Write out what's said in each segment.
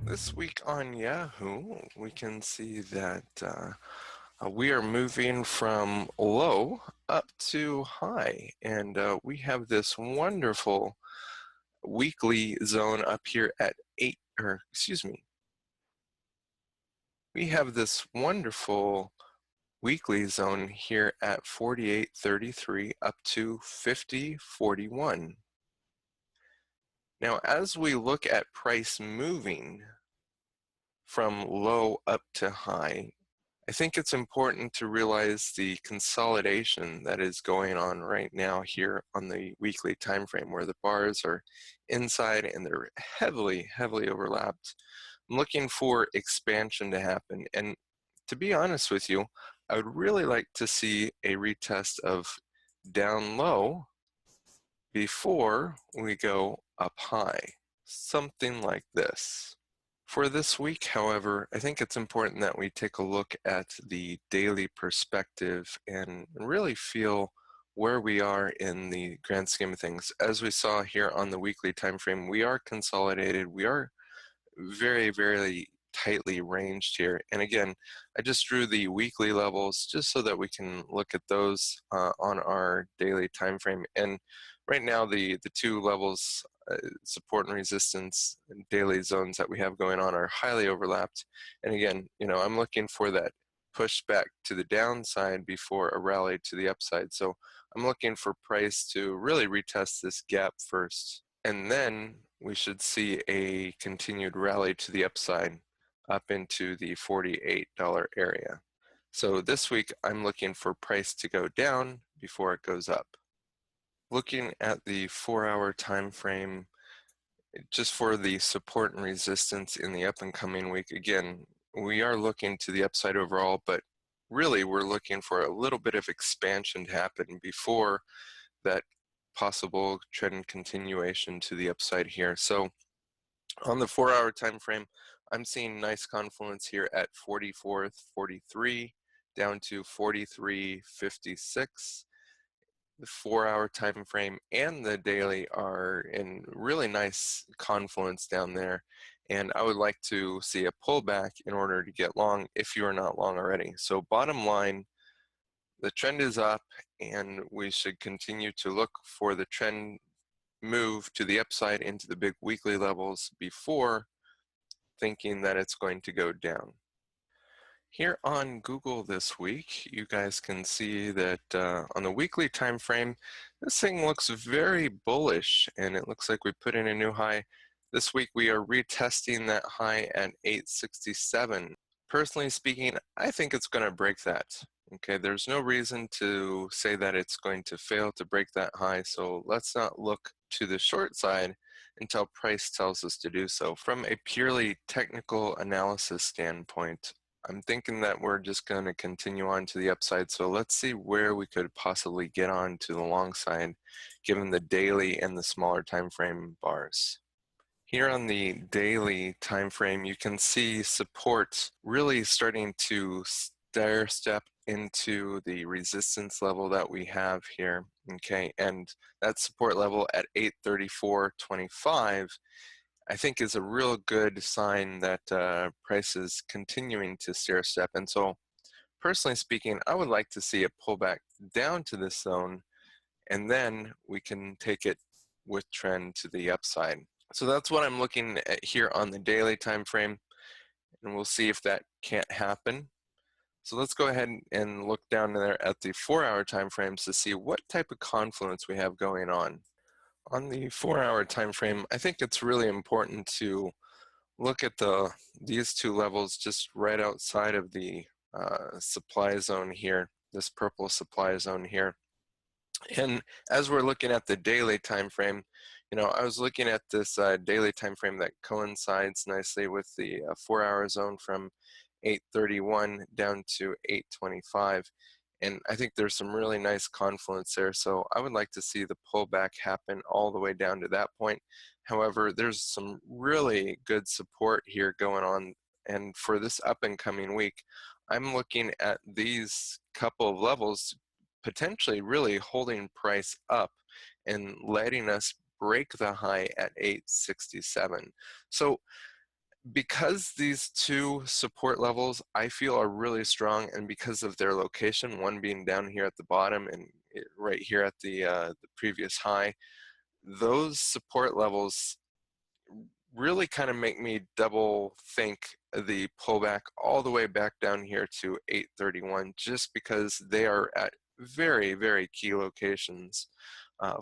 This week on Yahoo, we can see that we are moving from low up to high, and we have this wonderful weekly zone up here at we have this wonderful weekly zone here at 48.33 up to 50.41. Now, as we look at price moving from low up to high, I think it's important to realize the consolidation that is going on right now here on the weekly time frame, where the bars are inside and they're heavily overlapped. I'm looking for expansion to happen, and to be honest with you, I would really like to see a retest of down low before we go up high, something like this. For this week, however, I think it's important that we take a look at the daily perspective and really feel where we are in the grand scheme of things. As we saw here on the weekly time frame, we are consolidated. We are very tightly ranged here. And again, I just drew the weekly levels just so that we can look at those on our daily time frame. And right now, the two levels, support and resistance and daily zones that we have going on, are highly overlapped. And again, I'm looking for that push back to the downside before a rally to the upside. So I'm looking for price to really retest this gap first, and then we should see a continued rally to the upside up into the $48 area. So this week, I'm looking for price to go down before it goes up. Looking at the 4-hour time frame, just for the support and resistance in the up and coming week, again, we are looking to the upside overall, but really we're looking for a little bit of expansion to happen before that possible trend continuation to the upside here. So on the 4-hour time frame, I'm seeing nice confluence here at 44.43 down to 43.56. The 4-hour time frame and the daily are in really nice confluence down there, and I would like to see a pullback in order to get long if you are not long already. So bottom line, the trend is up, and we should continue to look for the trend move to the upside into the big weekly levels before thinking that it's going to go down. Here on Google this week, you guys can see that on the weekly time frame, this thing looks very bullish, and it looks like we put in a new high. This week we are retesting that high at 867. Personally speaking, I think it's going to break that. Okay, there's no reason to say that it's going to fail to break that high, so let's not look to the short side until price tells us to do so. From a purely technical analysis standpoint, I'm thinking that we're just going to continue on to the upside, so let's see where we could possibly get on to the long side given the daily and the smaller time frame bars. Here on the daily time frame, you can see support really starting to stair step into the resistance level that we have here, okay, and that support level at 834.25 I think is a real good sign that price is continuing to stair step. And so personally speaking, I would like to see a pullback down to this zone, and then we can take it with trend to the upside. So that's what I'm looking at here on the daily time frame, and we'll see if that can't happen. So let's go ahead and look down there at the 4-hour time frames to see what type of confluence we have going on. On the 4-hour time frame, I think it's really important to look at these two levels just right outside of the supply zone here, this purple supply zone here. And as we're looking at the daily time frame, I was looking at this daily time frame that coincides nicely with the 4-hour zone from 831 down to 825. And I think there's some really nice confluence there. So I would like to see the pullback happen all the way down to that point. However, there's some really good support here going on. And for this up and coming week, I'm looking at these couple of levels potentially really holding price up and letting us break the high at 867. So Because these two support levels I feel are really strong, and because of their location, one being down here at the bottom and right here at the previous high, those support levels really kind of make me double think the pullback all the way back down here to 831, just because they are at very, very key locations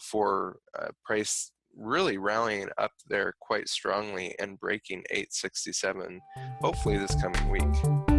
for price really rallying up there quite strongly and breaking 867 hopefully this coming week.